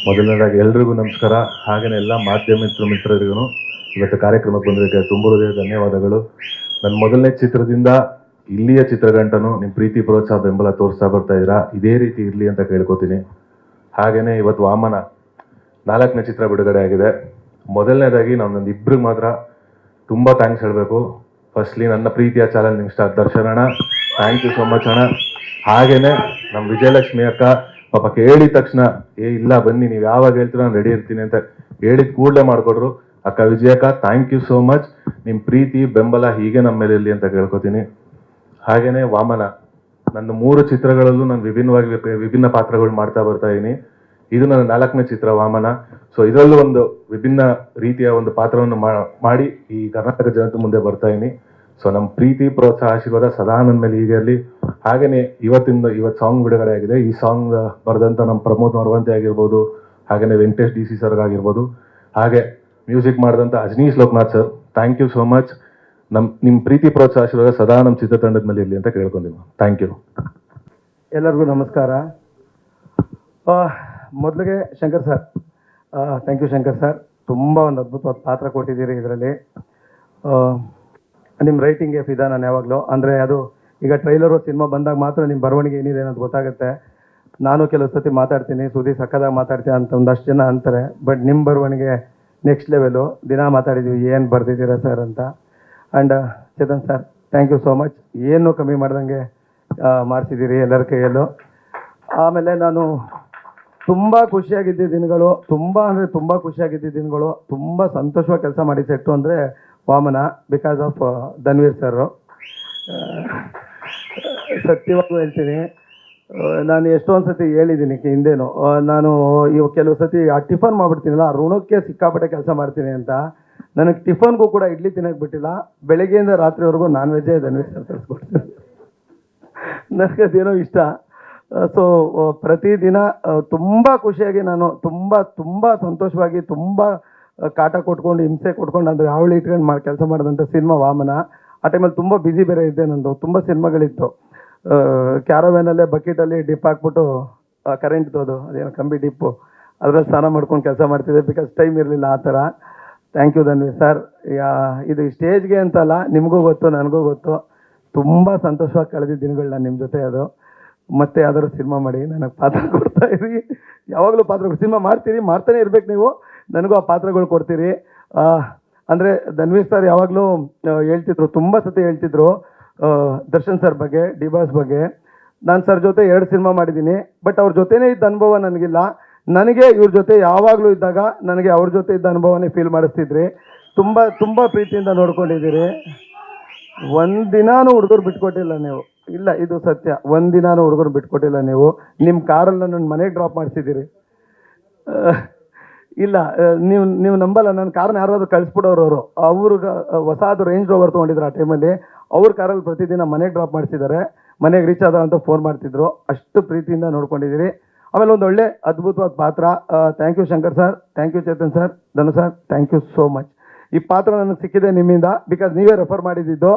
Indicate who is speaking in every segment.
Speaker 1: ಮೊದಲನೇದಾಗಿ ಎಲ್ರಿಗೂ ನಮಸ್ಕಾರ. ಹಾಗೆಯೇ ಎಲ್ಲ ಮಾಧ್ಯಮ ಮಿತ್ರರಿಗೂ ಇವತ್ತು ಕಾರ್ಯಕ್ರಮಕ್ಕೆ ಬಂದಿದ್ದಕ್ಕೆ ತುಂಬ ಹೃದಯ ಧನ್ಯವಾದಗಳು. ನನ್ನ ಮೊದಲನೇ ಚಿತ್ರದಿಂದ ಇಲ್ಲಿಯ ಚಿತ್ರಗಂಟನು ನಿಮ್ಮ ಪ್ರೀತಿ ಪ್ರೋತ್ಸಾಹ ಬೆಂಬಲ ತೋರಿಸ್ತಾ ಬರ್ತಾ ಇದ್ದೀರಾ. ಇದೇ ರೀತಿ ಇರಲಿ ಅಂತ ಕೇಳ್ಕೊತೀನಿ. ಹಾಗೆಯೇ ಇವತ್ತು ವಾಮನ 4ನೇ ಚಿತ್ರ ಬಿಡುಗಡೆ ಆಗಿದೆ. ಮೊದಲನೇದಾಗಿ ನನ್ನೊಂದು ಇಬ್ಬರಿಗೆ ಮಾತ್ರ ತುಂಬ ಥ್ಯಾಂಕ್ಸ್ ಹೇಳಬೇಕು. ಫಸ್ಟ್ಲಿ ನನ್ನ ಪ್ರೀತಿಯ ಚಾನಲ್ ನಿಮ್ಮ ಸ್ಟಾರ್ ದರ್ಶನ್ ಅಣ್ಣ, ಥ್ಯಾಂಕ್ ಯು ಸೋ ಮಚ್ ಅಣ್ಣ. ಹಾಗೆಯೇ ನಮ್ಮ ವಿಜಯಲಕ್ಷ್ಮಿ ಅಕ್ಕ ಪಾಪ ಕೇಳಿದ ತಕ್ಷಣ ಇಲ್ಲ ಬನ್ನಿ ನೀವು ಯಾವಾಗ ಹೇಳ್ತೀರ ನಾನು ರೆಡಿ ಇರ್ತೀನಿ ಅಂತ ಹೇಳಿದ ಕೂಡಲೇ ಮಾಡಿಕೊಡ್ರು. ಅಕ್ಕ ವಿಜಯಕ್ಕ ಥ್ಯಾಂಕ್ ಯು ಸೋ ಮಚ್. ನಿಮ್ಮ ಪ್ರೀತಿ ಬೆಂಬಲ ಹೀಗೆ ನಮ್ಮ ಮೇಲೆ ಇರಲಿ ಅಂತ ಕೇಳ್ಕೊತೀನಿ. ಹಾಗೆಯೇ ವಾಮನ ನನ್ನ 3 ಚಿತ್ರಗಳಲ್ಲೂ ನಾನು ವಿಭಿನ್ನ ಪಾತ್ರಗಳು ಮಾಡ್ತಾ ಬರ್ತಾ ಇದ್ದೀನಿ. ಇದು ನನ್ನ 4ನೇ ಚಿತ್ರ ವಾಮನ. ಸೊ ಇದರಲ್ಲೂ ಒಂದು ವಿಭಿನ್ನ ರೀತಿಯ ಒಂದು ಪಾತ್ರವನ್ನು ಮಾಡಿ ಈ ಕರ್ನಾಟಕ ಜನತೆ ಮುಂದೆ ಬರ್ತಾ ಇದ್ದೀನಿ. ಸೊ ನಮ್ಮ ಪ್ರೀತಿ ಪ್ರೋತ್ಸಾಹ ಆಶೀರ್ವಾದ ಸದಾ ನನ್ನ ಮೇಲೆ ಹೀಗೆ ಇರಲಿ. ಹಾಗೆಯೇ ಇವತ್ತು ಸಾಂಗ್ ಬಿಡುಗಡೆ ಆಗಿದೆ. ಈ ಸಾಂಗ್ ಬರೆದಂಥ ನಮ್ಮ ಪ್ರಮೋದ್ ಮರವಂತೆ ಆಗಿರ್ಬೋದು, ಹಾಗೆಯೇ ವೆಂಕಟೇಶ್ DC ಸರ್ಗಾಗಿರ್ಬೋದು, ಹಾಗೆ ಮ್ಯೂಸಿಕ್ ಮಾಡಿದಂಥ Ajaneesh Loknath sir, thank you so much. ನಿಮ್ಮ ಪ್ರೀತಿ ಪ್ರೋತ್ಸಾಹ ಆಶೀರ್ವಾದ ಸದಾ ನಮ್ಮ ಚಿತ್ರತಂಡದ ಮೇಲೆ ಇರಲಿ ಅಂತ ಕೇಳ್ಕೊಂತೀನಿ. Thank you.
Speaker 2: ಎಲ್ಲರಿಗೂ ನಮಸ್ಕಾರ. ಮೊದಲಿಗೆ Shankar sir, thank you Shankar sir. ತುಂಬ ಒಂದು ಅದ್ಭುತವಾದ ಪಾತ್ರ ಕೊಟ್ಟಿದ್ದೀರಿ ಇದರಲ್ಲಿ. ನಿಮ್ಮ ರೈಟಿಂಗ್ಗೆ ಫಿದಾ ನಾನು ಯಾವಾಗಲೂ. ಅಂದರೆ ಅದು ಈಗ ಟ್ರೈಲರು ಸಿನಿಮಾ ಬಂದಾಗ ಮಾತ್ರ ನಿಮ್ಮ ಬರವಣಿಗೆ ಏನಿದೆ ಅನ್ನೋದು ಗೊತ್ತಾಗುತ್ತೆ. ನಾನು ಕೆಲವು ಸತಿ ಮಾತಾಡ್ತೀನಿ, ಸುದ್ದಿ ಸಕ್ಕದಾಗ ಮಾತಾಡ್ತೀನಿ ಅಂತ ಒಂದಷ್ಟು ಜನ ಅಂತಾರೆ. ಬಟ್ ನಿಮ್ಮ ಬರವಣಿಗೆ ನೆಕ್ಸ್ಟ್ ಲೆವೆಲು. ದಿನ ಮಾತಾಡಿದ್ದೀವಿ ಏನು ಬರೆದಿದ್ದೀರಾ ಸರ್ ಅಂತ. And Chetan sir, thank you so much. ಏನೂ ಕಮ್ಮಿ ಮಾಡ್ದಂಗೆ ಮಾಡಿಸಿದ್ದೀರಿ ಎಲ್ಲರ ಕೈಯಲ್ಲೂ. ಆಮೇಲೆ ನಾನು ತುಂಬ ಖುಷಿಯಾಗಿದ್ದ ದಿನಗಳು, ತುಂಬ ಖುಷಿಯಾಗಿದ್ದ ದಿನಗಳು, ತುಂಬ ಸಂತೋಷವಾಗಿ ಕೆಲಸ ಮಾಡಿ ಸೆಟ್ಟು ಅಂದರೆ Vamana, because of Dhanveer sir. ಸತ್ಯವಾಗೂ ಹೇಳ್ತೀನಿ, ನಾನು ಎಷ್ಟೊಂದು ಸತಿ ಹೇಳಿದ್ದೀನಿ ಹಿಂದೇನು, ನಾನು ಇವಾಗ ಕೆಲವು ಸತಿ ಆ ಟಿಫನ್ ಮಾಡಿಬಿಡ್ತೀನಲ್ಲ, ಆ ಋಣಕ್ಕೆ ಸಿಕ್ಕಾಪಟ್ಟೆ ಕೆಲಸ ಮಾಡ್ತೀನಿ ಅಂತ. ನನಗೆ ಟಿಫನ್ಗೂ ಕೂಡ ಇಡ್ಲಿ ತಿನ್ನಕ್ಕೆ ಬಿಟ್ಟಿಲ್ಲ. ಬೆಳಗ್ಗೆಯಿಂದ ರಾತ್ರಿವರೆಗೂ ನಾನ್ ವೆಜ್ಜೇ ಧನ್ವೀರ್ ಸರ್ ತರಿಸ್ಕೊಡ್ತೀನಿ. ನನಗೆ ಅದೇನೋ ಇಷ್ಟ. ಸೊ ಪ್ರತಿದಿನ ತುಂಬ ಖುಷಿಯಾಗಿ ನಾನು ತುಂಬ ಸಂತೋಷವಾಗಿ, ತುಂಬ ಕಾಟ ಕೊಟ್ಕೊಂಡು, ಹಿಂಸೆ ಕೊಟ್ಕೊಂಡು, ಅಂದರೆ ಅವಳು ಇಟ್ಕೊಂಡು ಕೆಲಸ ಮಾಡಿದಂಥ ಸಿನಿಮಾ ವಾಮನ. ಆ ಟೈಮಲ್ಲಿ ತುಂಬ ಬ್ಯುಸಿ ಬೇರೆ ಇದ್ದೆ. ನಂದು ತುಂಬ ಸಿನಿಮಾಗಳಿತ್ತು. ಕ್ಯಾರವ್ಯಾನಲ್ಲೇ ಬಕೆಟಲ್ಲಿ ಡಿಪ್ ಹಾಕ್ಬಿಟ್ಟು ಕರೆಂಟ್ದು ಅದೇನೋ ಕಂಬಿ ಡಿಪ್ಪು, ಅದರಲ್ಲಿ ಸ್ನಾನ ಮಾಡ್ಕೊಂಡು ಕೆಲಸ ಮಾಡ್ತಿದ್ದೆ. ಬಿಕಾಸ್ ಟೈಮ್ ಇರಲಿಲ್ಲ ಆ ಥರ. Thank you Dhanveer sir. ಇದು ಸ್ಟೇಜ್ಗೆ ಅಂತಲ್ಲ, ನಿಮಗೂ ಗೊತ್ತು, ನನಗೂ ಗೊತ್ತು. ತುಂಬ ಸಂತೋಷವಾಗಿ ಕಳೆದಿದ್ದ ದಿನಗಳು ನಾನು ನಿಮ್ಮ ಜೊತೆ. ಅದು ಮತ್ತೆ ಯಾವ್ದಾದ್ರು ಸಿನಿಮಾ ಮಾಡಿ ನನಗೆ ಪಾತ್ರ ಕೊಡ್ತಾ ಇರಿ. ಯಾವಾಗಲೂ ಪಾತ್ರಗಳು ಸಿನಿಮಾ ಮಾಡ್ತಾನೆ ಇರ್ಬೇಕು ನೀವು. ನನಗೂ ಆ ಪಾತ್ರಗಳು ಕೊಡ್ತೀರಿ. ಅಂದರೆ ಧನ್ವೀರ್ ಸರ್ ಯಾವಾಗಲೂ ಹೇಳ್ತಿದ್ರು, ತುಂಬ ಸತಿ ಹೇಳ್ತಿದ್ರು ದರ್ಶನ್ ಸರ್ ಬಗ್ಗೆ, ಡಿ ಬಾಸ್ ಬಗ್ಗೆ. ನಾನು ಸರ್ ಜೊತೆ 2 ಸಿನಿಮಾ ಮಾಡಿದ್ದೀನಿ. ಬಟ್ ಅವ್ರ ಜೊತೆನೇ ಇದ್ದ ಅನುಭವ ನನಗಿಲ್ಲ. ನನಗೆ ಇವ್ರ ಜೊತೆ ಯಾವಾಗಲೂ ಇದ್ದಾಗ ನನಗೆ ಅವ್ರ ಜೊತೆ ಇದ್ದ ಅನುಭವನೇ ಫೀಲ್ ಮಾಡಿಸ್ತಿದ್ರಿ. ತುಂಬ ಪ್ರೀತಿಯಿಂದ ನೋಡ್ಕೊಂಡಿದ್ದೀರಿ. ಒಂದಿನಾನು ಹುಡುಗರು ಬಿಟ್ಕೊಟ್ಟಿಲ್ಲ ನೀವು. ಇಲ್ಲ, ಇದು ಸತ್ಯ. ಒಂದಿನಾನು ಹುಡುಗರು ಬಿಟ್ಕೊಟ್ಟಿಲ್ಲ ನೀವು. ನಿಮ್ಮ ಕಾರಲ್ಲಿ ನನ್ನ ಮನೆಗೆ ಡ್ರಾಪ್ ಮಾಡಿಸಿದ್ದೀರಿ. ಇಲ್ಲ, ನೀವು ನಂಬಲ್ಲ, ನನ್ನ ಕಾರನ್ನ ಯಾರಾದರೂ ಕಳಿಸ್ಬಿಡೋರು. ಅವ್ರಿಗೆ ಹೊಸದು ರೇಂಜ್ ರೋವರ್ ತೊಗೊಂಡಿದ್ರು ಆ ಟೈಮಲ್ಲಿ. ಅವ್ರ ಕಾರಲ್ಲಿ ಪ್ರತಿದಿನ ಮನೆಗೆ ಡ್ರಾಪ್ ಮಾಡಿಸಿದ್ದಾರೆ. ಮನೆಗೆ ರೀಚ್ ಆದ ಅಂತ ಫೋನ್ ಮಾಡ್ತಿದ್ರು. ಅಷ್ಟು ಪ್ರೀತಿಯಿಂದ ನೋಡ್ಕೊಂಡಿದ್ದೀರಿ. ಆಮೇಲೆ ಒಂದು ಒಳ್ಳೆ ಅದ್ಭುತವಾದ ಪಾತ್ರ. Thank you Shankar sir, thank you Chetan sir, Dhanu sir, thank you so much. ಈ ಪಾತ್ರ ನನಗೆ ಸಿಕ್ಕಿದೆ ನಿಮ್ಮಿಂದ. ಬಿಕಾಸ್ ನೀವೇ ರೆಫರ್ ಮಾಡಿದ್ದು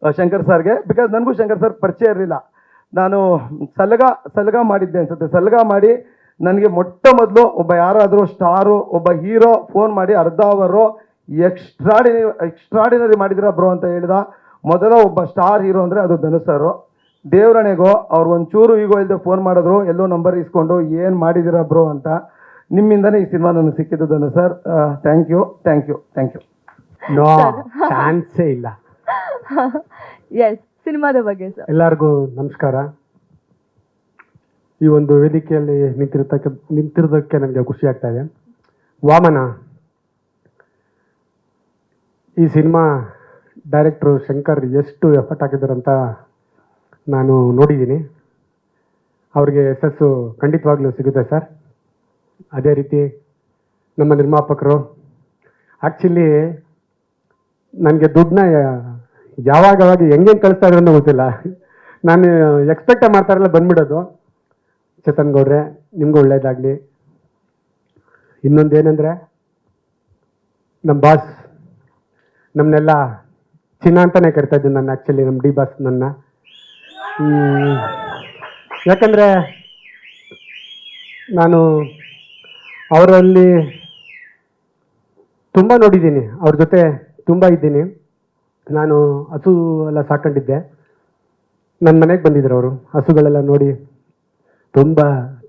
Speaker 2: ಶಂಕರ್ ಸರ್ಗೆ. ಬಿಕಾಸ್ ನನಗೂ ಶಂಕರ್ ಸರ್ ಪರಿಚಯ ಇರಲಿಲ್ಲ. ನಾನು ಸಲಗ ಮಾಡಿದ್ದೆ ಅನ್ಸುತ್ತೆ. ಸಲಗ ಮಾಡಿ ನನಗೆ ಮೊಟ್ಟ ಮೊದಲು ಒಬ್ಬ ಯಾರಾದರೂ ಸ್ಟಾರು, ಒಬ್ಬ ಹೀರೋ ಫೋನ್ ಮಾಡಿ ಅರ್ಧ ಅವರು ಎಕ್ಸ್ಟ್ರಾಡಿನರಿ ಮಾಡಿದಿರ ಬ್ರೋ ಅಂತ ಹೇಳಿದ ಮೊದಲ ಒಬ್ಬ ಸ್ಟಾರ್ ಹೀರೋ ಅಂದರೆ ಅದು ಧನು ಸರು. ದೇವರಣೆಗೋ ಅವ್ರು ಒಂಚೂರು ಈಗೋ ಇಲ್ಲದೆ ಫೋನ್ ಮಾಡಿದ್ರು, ಎಲ್ಲೋ ನಂಬರ್ ಇಸ್ಕೊಂಡು ಏನು ಮಾಡಿದಿರ ಬ್ರೋ ಅಂತ. ನಿಮ್ಮಿಂದನೇ ಈ ಸಿನಿಮಾ ನನಗೆ ಸಿಕ್ಕಿದ್ದು Dhanu sir. Thank you.
Speaker 3: No ಚಾನ್ಸೇ ಇಲ್ಲ.
Speaker 4: ಎಸ್, ಸಿನಿಮಾದ ಬಗ್ಗೆ ಸರ್.
Speaker 3: ಎಲ್ಲರಿಗೂ ನಮಸ್ಕಾರ. ಈ ಒಂದು ವೇದಿಕೆಯಲ್ಲಿ ನಿಂತಿರೋದಕ್ಕೆ ನನಗೆ ಖುಷಿ ಆಗ್ತಾ ಇದೆ. ವಾಮನ ಈ ಸಿನಿಮಾ ಡೈರೆಕ್ಟ್ರು ಶಂಕರ್ ಎಷ್ಟು ಎಫರ್ಟ್ ಹಾಕಿದಾರಂತ ನಾನು ನೋಡಿದ್ದೀನಿ. ಅವ್ರಿಗೆ ಯಶಸ್ಸು ಖಂಡಿತವಾಗ್ಲೂ ಸಿಗುತ್ತೆ ಸರ್. ಅದೇ ರೀತಿ ನಮ್ಮ ನಿರ್ಮಾಪಕರು ಆ್ಯಕ್ಚುಲಿ ನನಗೆ ದುಡ್ಡನ್ನ ಯಾವಾಗ ಹೆಂಗೇನು ಕಳಿಸ್ತಾ ಇದ್ರು ಅನ್ನೋ ಗೊತ್ತಿಲ್ಲ. ನಾನು ಎಕ್ಸ್ಪೆಕ್ಟೇ ಮಾಡ್ತಾರಲ್ಲ ಬಂದ್ಬಿಡೋದು. ಚೇತನ್ ಗೌಡ್ರೆ, ನಿಮ್ಗೂ ಒಳ್ಳೇದಾಗಲಿ. ಇನ್ನೊಂದೇನೆಂದರೆ, ನಮ್ಮ ಬಾಸ್ ನಮ್ಮನ್ನೆಲ್ಲ ಚಿನ್ನ ಅಂತಲೇ ಕರಿತಾ ಇದ್ದೀನಿ ನಾನು. ಆ್ಯಕ್ಚುಲಿ ನಮ್ಮ ಡಿ ಬಾಸ್ ನನ್ನ, ಯಾಕಂದರೆ ನಾನು ಅವರಲ್ಲಿ ತುಂಬ ನೋಡಿದ್ದೀನಿ, ಅವ್ರ ಜೊತೆ ತುಂಬ ಇದ್ದೀನಿ. ನಾನು ಹಸು ಎಲ್ಲ ಸಾಕೊಂಡಿದ್ದೆ. ನನ್ನ ಮನೆಗೆ ಬಂದಿದ್ರು ಅವರು. ಹಸುಗಳೆಲ್ಲ ನೋಡಿ ತುಂಬ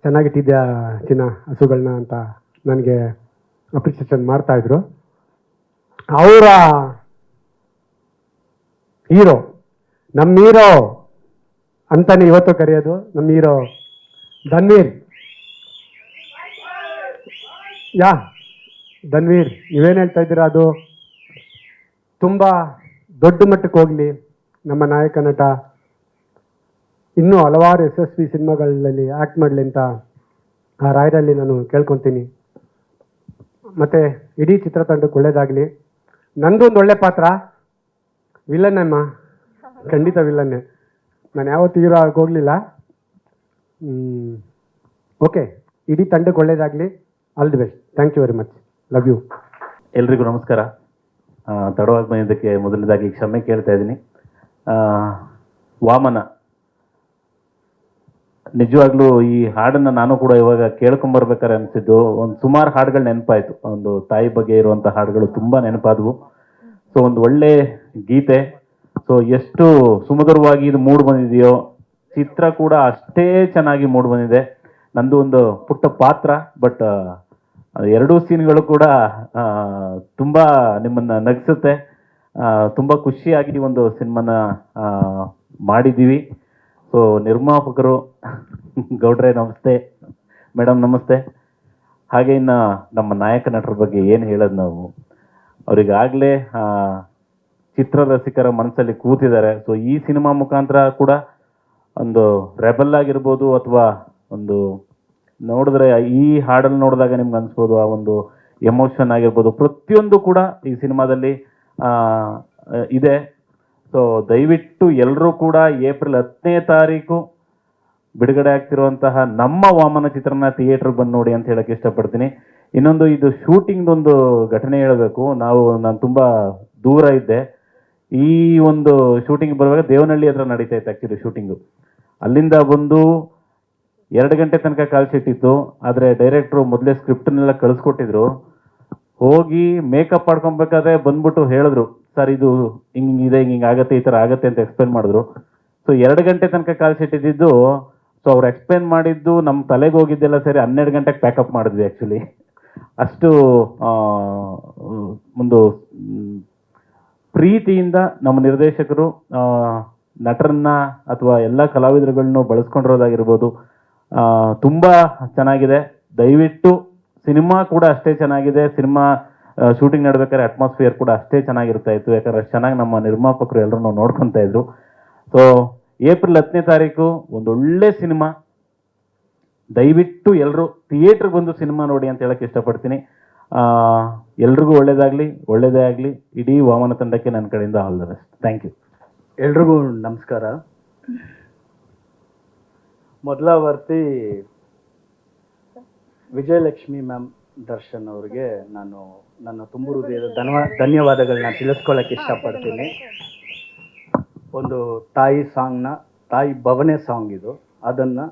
Speaker 3: ಚೆನ್ನಾಗಿಟ್ಟಿದ್ಯಾ ಚಿನ್ನ ಹಸುಗಳನ್ನ ಅಂತ ನನಗೆ ಅಪ್ರಿಸಿಯೇಷನ್ ಮಾಡ್ತಾಯಿದ್ರು. ಅವರ ಹೀರೋ, ನಮ್ಮ ಹೀರೋ ಅಂತಾನೆ ಇವತ್ತು ಕರೆಯೋದು, ನಮ್ಮ ಹೀರೋ ಧನ್ವೀರ್. ಧನ್ವೀರ್, ನೀವೇನು ಹೇಳ್ತಾ ಇದ್ದೀರಾ ಅದು ತುಂಬ ದೊಡ್ಡ ಮಟ್ಟಕ್ಕೆ ಹೋಗಲಿ. ನಮ್ಮ ನಾಯಕ ನಟ ಇನ್ನೂ ಹಲವಾರು ಯಶಸ್ವಿ ಸಿನಿಮಾಗಳಲ್ಲಿ ಆ್ಯಕ್ಟ್ ಮಾಡಲಿ ಅಂತ ಆ ರಾಯರಲ್ಲಿ ನಾನು ಕೇಳ್ಕೊತೀನಿ. ಮತ್ತು ಇಡೀ ಚಿತ್ರತಂಡಕ್ಕೆ ಒಳ್ಳೇದಾಗಲಿ. ನಂದು ಒಂದು ಒಳ್ಳೆ ಪಾತ್ರ, ವಿಲನ್ನಮ್ಮ, ಖಂಡಿತ ವಿಲನ್ನೇ. ನಾನು ಯಾವತ್ತೂ ಹೀರೋ ಆಗೋಗಲಿಲ್ಲ. ಓಕೆ, ಇಡೀ ತಂಡಕ್ಕೆ ಒಳ್ಳೇದಾಗಲಿ. All the best. Thank you very much. Love you.
Speaker 5: ಎಲ್ರಿಗೂ ನಮಸ್ಕಾರ. ತಡವಾಗಿ ಬಂದಿದ್ದಕ್ಕೆ ಮೊದಲನೇದಾಗಿ ಕ್ಷಮೆ ಕೇಳ್ತಾ ಇದ್ದೀನಿ. ವಾಮನ, ನಿಜವಾಗ್ಲೂ ಈ ಹಾಡನ್ನು ನಾನು ಕೂಡ ಇವಾಗ ಕೇಳ್ಕೊಂಬರ್ಬೇಕಾದ್ರೆ ಅನಿಸಿದ್ದು, ಒಂದು ಸುಮಾರು ಹಾಡುಗಳು ನೆನಪಾಯಿತು. ಒಂದು ತಾಯಿ ಬಗ್ಗೆ ಇರುವಂಥ ಹಾಡುಗಳು ತುಂಬ ನೆನಪಾದವು. ಸೊ ಒಂದು ಒಳ್ಳೆ ಗೀತೆ. ಸೊ ಎಷ್ಟು ಸುಮಧುರವಾಗಿ ಇದು ಮೂಡ್ ಬಂದಿದೆಯೋ, ಚಿತ್ರ ಕೂಡ ಅಷ್ಟೇ ಚೆನ್ನಾಗಿ ಮೂಡ್ ಬಂದಿದೆ. ನಂದು ಒಂದು ಪುಟ್ಟ ಪಾತ್ರ, ಬಟ್ ಎರಡೂ ಸೀನ್ಗಳು ಕೂಡ ತುಂಬ ನಿಮ್ಮನ್ನು ನಗಿಸುತ್ತೆ. ತುಂಬ ಖುಷಿಯಾಗಿ ಒಂದು ಸಿನಿಮಾನ ಮಾಡಿದ್ದೀವಿ. ಸೊ ನಿರ್ಮಾಪಕರು ಗೌಡ್ರೆ ನಮಸ್ತೆ, ಮೇಡಮ್ ನಮಸ್ತೆ. ಹಾಗೆ ಇನ್ನು ನಮ್ಮ ನಾಯಕ ನಟರ ಬಗ್ಗೆ ಏನು ಹೇಳೋದು ನಾವು, ಅವರಿಗಾಗಲೇ ಚಿತ್ರ ರಸಿಕರ ಮನಸ್ಸಲ್ಲಿ ಕೂತಿದ್ದಾರೆ. ಸೊ ಈ ಸಿನಿಮಾ ಮುಖಾಂತರ ಕೂಡ ಒಂದು ರೆಬಲ್ ಆಗಿರ್ಬೋದು, ಅಥವಾ ಒಂದು ನೋಡಿದ್ರೆ ಈ ಹಾಡನ್ನು ನೋಡಿದಾಗ ನಿಮ್ಗೆ ಅನಿಸ್ಬೋದು ಆ ಒಂದು ಎಮೋಷನ್ ಆಗಿರ್ಬೋದು, ಪ್ರತಿಯೊಂದು ಕೂಡ ಈ ಸಿನಿಮಾದಲ್ಲಿ ಇದೆ. ಸೊ ದಯವಿಟ್ಟು ಎಲ್ಲರೂ ಕೂಡ ಏಪ್ರಿಲ್ 10ನೇ ತಾರೀಕು ಬಿಡುಗಡೆ ಆಗ್ತಿರುವಂತಹ ನಮ್ಮ ವಾಮನ ಚಿತ್ರನ ಥಿಯೇಟರ್ಗೆ ಬಂದು ನೋಡಿ ಅಂತ ಹೇಳಕ್ಕೆ ಇಷ್ಟಪಡ್ತೀನಿ. ಇನ್ನೊಂದು, ಇದು ಶೂಟಿಂಗ್ದೊಂದು ಘಟನೆ ಹೇಳಬೇಕು. ನಾನು ತುಂಬ ದೂರ ಇದ್ದೆ. ಈ ಒಂದು ಶೂಟಿಂಗ್ ಬರುವಾಗ ದೇವನಹಳ್ಳಿ ಹತ್ರ ನಡೀತಾ ಇತ್ತು ಆ್ಯಕ್ಚುಲಿ ಶೂಟಿಂಗು. ಅಲ್ಲಿಂದ ಬಂದು 2 ಗಂಟೆ ತನಕ ಕಾಲ್ ಶೀಟ್ ಇತ್ತು. ಆದರೆ ಡೈರೆಕ್ಟ್ರು ಮೊದಲೇ ಸ್ಕ್ರಿಪ್ಟನ್ನೆಲ್ಲ ಕಳಿಸ್ಕೊಟ್ಟಿದ್ರು. ಹೋಗಿ ಮೇಕಪ್ ಮಾಡ್ಕೊಬೇಕಾದ್ರೆ ಬಂದ್ಬಿಟ್ಟು ಹೇಳಿದ್ರು, ಸರ್ ಇದು ಹಿಂಗಿದೆ, ಹಿಂಗೆ ಆಗುತ್ತೆ, ಈ ಥರ ಆಗುತ್ತೆ ಅಂತ ಎಕ್ಸ್ಪ್ಲೇನ್ ಮಾಡಿದ್ರು. ಸೊ 2 ಗಂಟೆ ತನಕ ಕಾಲ್ ಶೀಟ್ ಇದ್ದಿದ್ದು. ಸೊ ಅವ್ರು ಎಕ್ಸ್ಪ್ಲೇನ್ ಮಾಡಿದ್ದು ನಮ್ಮ ತಲೆಗೆ ಹೋಗಿದ್ದೆಲ್ಲ ಸರಿ 12 ಗಂಟೆಗೆ ಪ್ಯಾಕಪ್ ಮಾಡಿದ್ವಿ ಆ್ಯಕ್ಚುಲಿ. ಅಷ್ಟು ಒಂದು ಪ್ರೀತಿಯಿಂದ ನಮ್ಮ ನಿರ್ದೇಶಕರು ನಟರನ್ನ ಅಥವಾ ಎಲ್ಲ ಕಲಾವಿದರುಗಳನ್ನು ಬಳಸ್ಕೊಂಡಿರೋದಾಗಿರ್ಬೋದು, ತುಂಬ ಚೆನ್ನಾಗಿದೆ. ದಯವಿಟ್ಟು ಸಿನಿಮಾ ಕೂಡ ಅಷ್ಟೇ ಚೆನ್ನಾಗಿದೆ. ಸಿನಿಮಾ ಶೂಟಿಂಗ್ ನಡ್ಬೇಕಾದ್ರೆ ಅಟ್ಮಾಸ್ಫಿಯರ್ ಕೂಡ ಅಷ್ಟೇ ಚೆನ್ನಾಗಿರ್ತಾ ಇತ್ತು, ಯಾಕಂದ್ರೆ ಅಷ್ಟು ಚೆನ್ನಾಗಿ ನಮ್ಮ ನಿರ್ಮಾಪಕರು ಎಲ್ಲರೂ ನೋಡ್ಕೊತಾ ಇದ್ರು. ಸೊ ಏಪ್ರಿಲ್ 10ನೇ ತಾರೀಕು ಒಂದು ಒಳ್ಳೆ ಸಿನಿಮಾ. ದಯವಿಟ್ಟು ಎಲ್ಲರೂ ಥಿಯೇಟ್ರಿಗೆ ಬಂದು ಸಿನಿಮಾ ನೋಡಿ ಅಂತ ಹೇಳಕ್ಕೆ ಇಷ್ಟಪಡ್ತೀನಿ. ಎಲ್ರಿಗೂ ಒಳ್ಳೇದೇ ಆಗಲಿ. ಇಡೀ ವಾಮನ ತಂಡಕ್ಕೆ ನನ್ನ ಕಡೆಯಿಂದ all the best. Thank you.
Speaker 6: ಎಲ್ರಿಗೂ ನಮಸ್ಕಾರ. ಮೊದಲ ವರ್ತಿ ವಿಜಯಲಕ್ಷ್ಮಿ ಮ್ಯಾಮ್, ದರ್ಶನ್ ಅವ್ರಿಗೆ ನಾನು ನನ್ನ ತುಂಬ ಹೃದಯದ ಧನ್ಯವಾದಗಳನ್ನ ತಿಳಿಸ್ಕೊಳ್ಳೋಕೆ ಇಷ್ಟಪಡ್ತೀನಿ. ಒಂದು ತಾಯಿ ಭವನೆ ಸಾಂಗ್ ಇದು, ಅದನ್ನು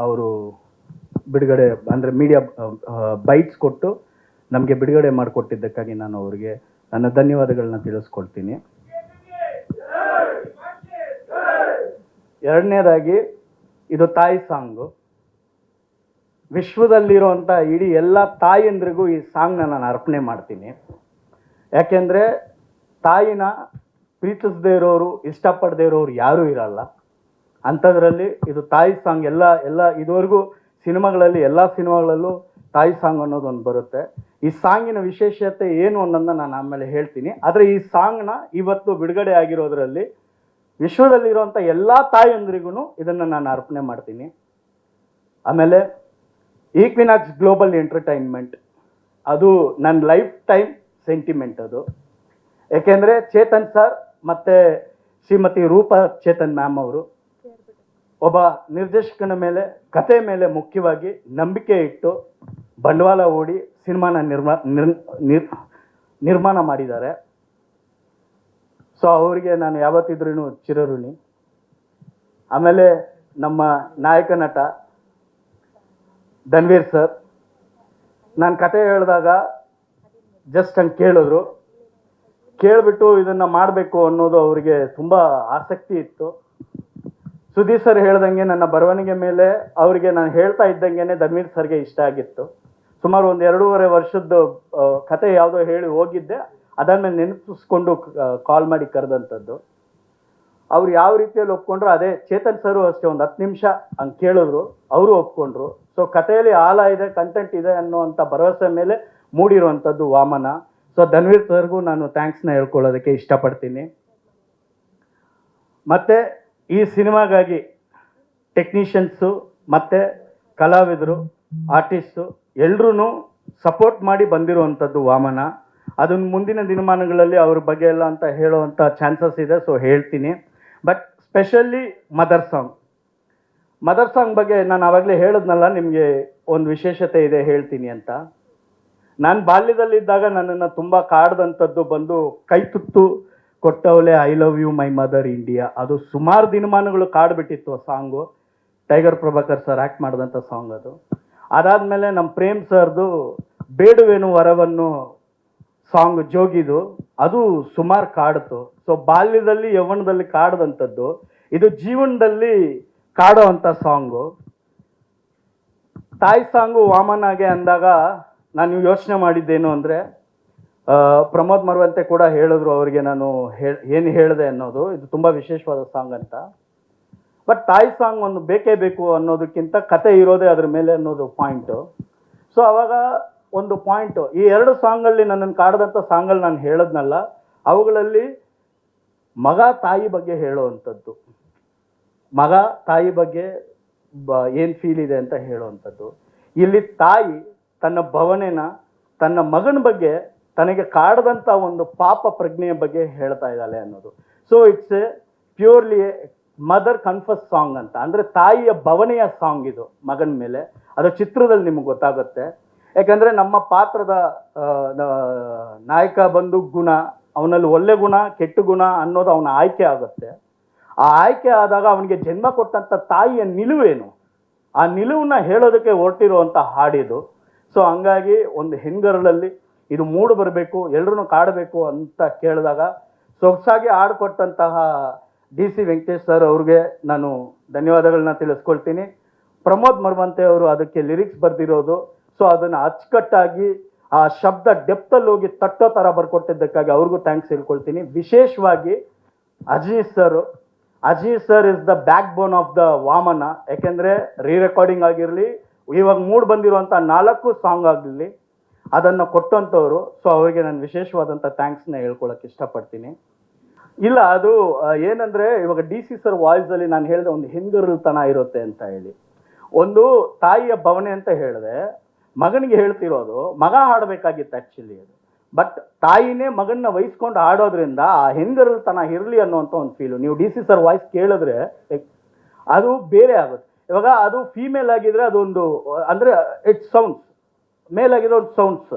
Speaker 6: ಅವರು ಬಿಡುಗಡೆ ಅಂದರೆ ಮೀಡಿಯಾ ಬೈಟ್ಸ್ ಕೊಟ್ಟು ನಮಗೆ ಬಿಡುಗಡೆ ಮಾಡಿಕೊಟ್ಟಿದ್ದಕ್ಕಾಗಿ ನಾನು ಅವರಿಗೆ ನನ್ನ ಧನ್ಯವಾದಗಳನ್ನ ತಿಳಿಸ್ಕೊಳ್ತೀನಿ. ಎರಡನೇದಾಗಿ, ಇದು ತಾಯಿ ಸಾಂಗು. ವಿಶ್ವದಲ್ಲಿರುವಂಥ ಇಡೀ ಎಲ್ಲ ತಾಯಂದ್ರಿಗೂ ಈ ಸಾಂಗ್ನ ನಾನು ಅರ್ಪಣೆ ಮಾಡ್ತೀನಿ. ಯಾಕೆಂದರೆ ತಾಯಿನ ಪ್ರೀತಿಸದೇ ಇರೋರು, ಇಷ್ಟಪಡದೇ ಇರೋರು ಯಾರೂ ಇರಲ್ಲ. ಅಂಥದ್ರಲ್ಲಿ ಇದು ತಾಯಿ ಸಾಂಗ್. ಎಲ್ಲ ಇದುವರೆಗೂ ಸಿನಿಮಾಗಳಲ್ಲಿ, ಎಲ್ಲ ಸಿನಿಮಾಗಳಲ್ಲೂ ತಾಯಿ ಸಾಂಗ್ ಅನ್ನೋದು ಒಂದು ಬರುತ್ತೆ. ಈ ಸಾಂಗಿನ ವಿಶೇಷತೆ ಏನು ಅನ್ನೋದನ್ನ ನಾನು ಆಮೇಲೆ ಹೇಳ್ತೀನಿ. ಆದರೆ ಈ ಸಾಂಗ್ನ ಇವತ್ತು ಬಿಡುಗಡೆ ಆಗಿರೋದ್ರಲ್ಲಿ ವಿಶ್ವದಲ್ಲಿರುವಂಥ ಎಲ್ಲ ತಾಯಂದ್ರಿಗೂ ಇದನ್ನು ನಾನು ಅರ್ಪಣೆ ಮಾಡ್ತೀನಿ. ಆಮೇಲೆ ಈಕ್ವಿನಾಕ್ಸ್ ಗ್ಲೋಬಲ್ ಎಂಟರ್ಟೈನ್ಮೆಂಟ್, ಅದು ನನ್ನ ಲೈಫ್ ಟೈಮ್ ಸೆಂಟಿಮೆಂಟ್ ಅದು. ಏಕೆಂದರೆ ಚೇತನ್ ಸರ್ ಮತ್ತು ಶ್ರೀಮತಿ ರೂಪಾ ಚೇತನ್ ಮ್ಯಾಮ್ ಅವರು ಒಬ್ಬ ನಿರ್ದೇಶಕನ ಮೇಲೆ, ಕತೆ ಮೇಲೆ ಮುಖ್ಯವಾಗಿ ನಂಬಿಕೆ ಇಟ್ಟು ಬಂಡವಾಳ ಹೂಡಿ ಸಿನಿಮಾನ ನಿರ್ಮಾಣ ಮಾಡಿದ್ದಾರೆ. ಸೊ ಅವರಿಗೆ ನಾನು ಯಾವತ್ತಿದ್ರೂ ಚಿರಋಣಿ. ಆಮೇಲೆ ನಮ್ಮ ನಾಯಕ ನಟ ಧನ್ವೀರ್ ಸರ್, ನಾನು ಕತೆ ಹೇಳಿದಾಗ ಜಸ್ಟ್ ಹಂಗೆ ಕೇಳಿದ್ರು, ಕೇಳಿಬಿಟ್ಟು ಇದನ್ನು ಮಾಡಬೇಕು ಅನ್ನೋದು ಅವರಿಗೆ ತುಂಬ ಆಸಕ್ತಿ ಇತ್ತು. ಸುದೀಪ್ ಸರ್ ಹೇಳ್ದಂಗೆ ನನ್ನ ಬರವಣಿಗೆ ಮೇಲೆ ಅವರಿಗೆ ನಾನು ಹೇಳ್ತಾ ಇದ್ದಂಗೆ ಧನ್ವೀರ್ ಸರ್ಗೆ ಇಷ್ಟ ಆಗಿತ್ತು. ಸುಮಾರು ಒಂದು 2.5 ವರ್ಷದ್ದು ಕತೆ ಯಾವುದೋ ಹೇಳಿ ಹೋಗಿದ್ದೆ, ಅದನ್ನು ನೆನಪಿಸ್ಕೊಂಡು ಕಾಲ್ ಮಾಡಿ ಕರೆದಂಥದ್ದು. ಅವ್ರು ಯಾವ ರೀತಿಯಲ್ಲಿ ಒಪ್ಕೊಂಡ್ರು, ಅದೇ ಚೇತನ್ ಸರು ಅಷ್ಟೇ ಒಂದು 10 ನಿಮಿಷ ಹಂಗೆ ಕೇಳಿದ್ರು, ಅವರು ಒಪ್ಕೊಂಡ್ರು. ಸೊ ಕಥೆಯಲ್ಲಿ ಆಳ ಇದೆ, ಕಂಟೆಂಟ್ ಇದೆ ಅನ್ನೋವಂಥ ಭರವಸೆ ಮೇಲೆ ಮೂಡಿರುವಂಥದ್ದು ವಾಮನ. ಸೊ ಧನ್ವೀರ್ ಸರ್ಗೂ ನಾನು ಥ್ಯಾಂಕ್ಸ್ನ ಹೇಳ್ಕೊಳ್ಳೋದಕ್ಕೆ ಇಷ್ಟಪಡ್ತೀನಿ. ಮತ್ತು ಈ ಸಿನಿಮಾಗಾಗಿ ಟೆಕ್ನಿಷಿಯನ್ಸು ಮತ್ತು ಕಲಾವಿದರು, ಆರ್ಟಿಸ್ಟು ಎಲ್ರೂ ಸಪೋರ್ಟ್ ಮಾಡಿ ಬಂದಿರುವಂಥದ್ದು ವಾಮನ. ಅದನ್ನು ಮುಂದಿನ ದಿನಮಾನಗಳಲ್ಲಿ ಅವ್ರ ಬಗ್ಗೆ ಎಲ್ಲ ಅಂತ ಹೇಳುವಂಥ ಚಾನ್ಸಸ್ ಇದೆ, ಸೊ ಹೇಳ್ತೀನಿ. ಬಟ್ ಸ್ಪೆಷಲಿ ಮದರ್ ಸಾಂಗ್ ಬಗ್ಗೆ ನಾನು ಆವಾಗಲೇ ಹೇಳಿದ್ನಲ್ಲ, ನಿಮಗೆ ಒಂದು ವಿಶೇಷತೆ ಇದೆ ಹೇಳ್ತೀನಿ ಅಂತ. ನಾನು ಬಾಲ್ಯದಲ್ಲಿದ್ದಾಗ ನನ್ನನ್ನು ತುಂಬ ಕಾಡ್ದಂಥದ್ದು ಬಂದು ಕೈ ತುತ್ತು ಕೊಟ್ಟವಳೆ I love you my mother India. ಅದು ಸುಮಾರು ದಿನಮಾನಗಳು ಕಾಡ್ಬಿಟ್ಟಿತ್ತು ಆ song. Tiger Prabhakar sir act ಮಾಡಿದಂಥ ಸಾಂಗ್ ಅದು. ಅದಾದಮೇಲೆ ನಮ್ಮ ಪ್ರೇಮ್ ಸರ್ದು ಬೇಡುವೇನು ವರವನ್ನು ಸಾಂಗ್ ಜೋಗಿದು, ಅದು ಸುಮಾರು ಕಾಡ್ತು. ಸೊ ಬಾಲ್ಯದಲ್ಲಿ ಯೌವನದಲ್ಲಿ ಕಾಡ್ದಂಥದ್ದು, ಇದು ಜೀವನದಲ್ಲಿ ಕಾಡೋ ಅಂಥ ಸಾಂಗು. ತಾಯಿ ಸಾಂಗು ವಾಮನಾಗೆ ಅಂದಾಗ ನಾನು ಯೋಚನೆ ಮಾಡಿದ್ದೇನು ಅಂದರೆ, ಪ್ರಮೋದ್ ಮರವಂತೆ ಕೂಡ ಹೇಳಿದ್ರು ಅವರಿಗೆ ನಾನು ಏನು ಹೇಳಿದೆ ಅನ್ನೋದು, ಇದು ತುಂಬ ವಿಶೇಷವಾದ ಸಾಂಗ್ ಅಂತ. ಬಟ್ ತಾಯಿ ಸಾಂಗ್ ಒಂದು ಬೇಕೇ ಬೇಕು ಅನ್ನೋದಕ್ಕಿಂತ ಕತೆ ಇರೋದೇ ಅದ್ರ ಮೇಲೆ ಅನ್ನೋದು ಪಾಯಿಂಟು. ಸೊ ಅವಾಗ ಒಂದು ಪಾಯಿಂಟು, ಈ 2 ಸಾಂಗಲ್ಲಿ ನನ್ನನ್ನು ಕಾಡ್ದಂಥ ಸಾಂಗಲ್ಲಿ ನಾನು ಹೇಳಿದ್ನಲ್ಲ, ಅವುಗಳಲ್ಲಿ ಮಗ ತಾಯಿ ಬಗ್ಗೆ ಹೇಳುವಂಥದ್ದು, ಮಗ ತಾಯಿ ಬಗ್ಗೆ ಏನು ಫೀಲ್ ಇದೆ ಅಂತ ಹೇಳುವಂಥದ್ದು. ಇಲ್ಲಿ ತಾಯಿ ತನ್ನ ಭವನೆನ, ತನ್ನ ಮಗನ ಬಗ್ಗೆ, ತನಗೆ ಕಾಡ್ದಂಥ ಒಂದು ಪಾಪ ಪ್ರಜ್ಞೆಯ ಬಗ್ಗೆ ಹೇಳ್ತಾ ಇದ್ದಾಳೆ ಅನ್ನೋದು. So it's a purely mother ಕನ್ಫಸ್ ಸಾಂಗ್ ಅಂತ, ಅಂದರೆ ತಾಯಿಯ ಭವನೆಯ ಸಾಂಗ್ ಇದು ಮಗನ ಮೇಲೆ. ಅದು ಚಿತ್ರದಲ್ಲಿ ನಿಮಗೆ ಗೊತ್ತಾಗುತ್ತೆ. ಯಾಕಂದರೆ ನಮ್ಮ ಪಾತ್ರದ ನಾಯಕ ಬಂದು ಗುಣ, ಅವನಲ್ಲಿ ಒಳ್ಳೆ ಗುಣ ಕೆಟ್ಟ ಗುಣ ಅನ್ನೋದು ಅವನ ಆಯ್ಕೆ ಆಗುತ್ತೆ. ಆ ಆಯ್ಕೆ ಆದಾಗ ಅವನಿಗೆ ಜನ್ಮ ಕೊಟ್ಟಂಥ ತಾಯಿಯ ನಿಲುವೇನು, ಆ ನಿಲುವನ್ನ ಹೇಳೋದಕ್ಕೆ ಹೊರಟಿರುವಂಥ ಹಾಡಿದು. ಸೊ ಹಂಗಾಗಿ ಒಂದು ಹೆಣ್ಗರಳಲ್ಲಿ ಇದು ಮೂಡು ಬರಬೇಕು, ಎಲ್ಲರೂ ಕಾಡಬೇಕು ಅಂತ ಕೇಳಿದಾಗ ಸೊಗಸಾಗಿ ಹಾಡ್ಕೊಟ್ಟಂತಹ DC ವೆಂಕಟೇಶ್ ಸರ್ ಅವ್ರಿಗೆ ನಾನು ಧನ್ಯವಾದಗಳನ್ನ ತಿಳಿಸ್ಕೊಳ್ತೀನಿ. ಪ್ರಮೋದ್ ಮರವಂತೆ ಅವರು ಅದಕ್ಕೆ ಲಿರಿಕ್ಸ್ ಬರೆದಿರೋದು. ಸೊ ಅದನ್ನು ಅಚ್ಚುಕಟ್ಟಾಗಿ ಆ ಶಬ್ದ ಡೆಪ್ತಲ್ಲಿ ಹೋಗಿ ತಟ್ಟೋ ಥರ ಬರ್ಕೊಟ್ಟಿದ್ದಕ್ಕಾಗಿ ಅವ್ರಿಗೂ ಥ್ಯಾಂಕ್ಸ್ ಹೇಳ್ಕೊಳ್ತೀನಿ. ವಿಶೇಷವಾಗಿ Aziz sir is the back bone of the Vamana. ಯಾಕೆಂದರೆ ರೆಕಾರ್ಡಿಂಗ್ ಆಗಿರಲಿ, ಇವಾಗ ಮೂಡ್ ಬಂದಿರುವಂಥ 4 ಸಾಂಗ್ ಆಗಲಿ, ಅದನ್ನು ಕೊಟ್ಟಂಥವ್ರು. ಸೊ ಅವರಿಗೆ ನಾನು ವಿಶೇಷವಾದಂಥ ಥ್ಯಾಂಕ್ಸ್ನ ಹೇಳ್ಕೊಳಕ್ಕೆ ಇಷ್ಟಪಡ್ತೀನಿ. ಇಲ್ಲ ಅದು ಏನಂದರೆ, ಇವಾಗ DC ಸರ್ ವಾಯ್ಸಲ್ಲಿ ನಾನು ಹೇಳಿದೆ ಒಂದು ಹೆಣ್ಗರಲ್ತನ ಇರುತ್ತೆ ಅಂತ ಹೇಳಿ, ಒಂದು ತಾಯಿಯ ಭವನೆ ಅಂತ ಹೇಳಿದೆ, ಮಗನಿಗೆ ಹೇಳ್ತಿರೋದು ಮಗ ಹಾಡಬೇಕಾಗಿತ್ತು ಆ್ಯಕ್ಚುಲಿ ಅದು. ಬಟ್ ತಾಯಿನೇ ಮಗನ್ನ ವಹಿಸ್ಕೊಂಡು ಆಡೋದ್ರಿಂದ ಆ ಹೆಣ್ಗರಲ್ತನ ಇರಲಿ ಅನ್ನೋಂಥ ಒಂದು ಫೀಲು. ನೀವು DC ಸರ್ ವಾಯ್ಸ್ ಕೇಳಿದ್ರೆ ಅದು ಬೇರೆ ಆಗುತ್ತೆ. ಇವಾಗ ಅದು ಫೀಮೇಲ್ ಆಗಿದ್ರೆ ಅದೊಂದು ಅಂದರೆ ಇಟ್ ಸೌಂಡ್ಸ್, ಮೇಲ್ ಆಗಿರೋ ಒಂದು ಸೌಂಡ್ಸ್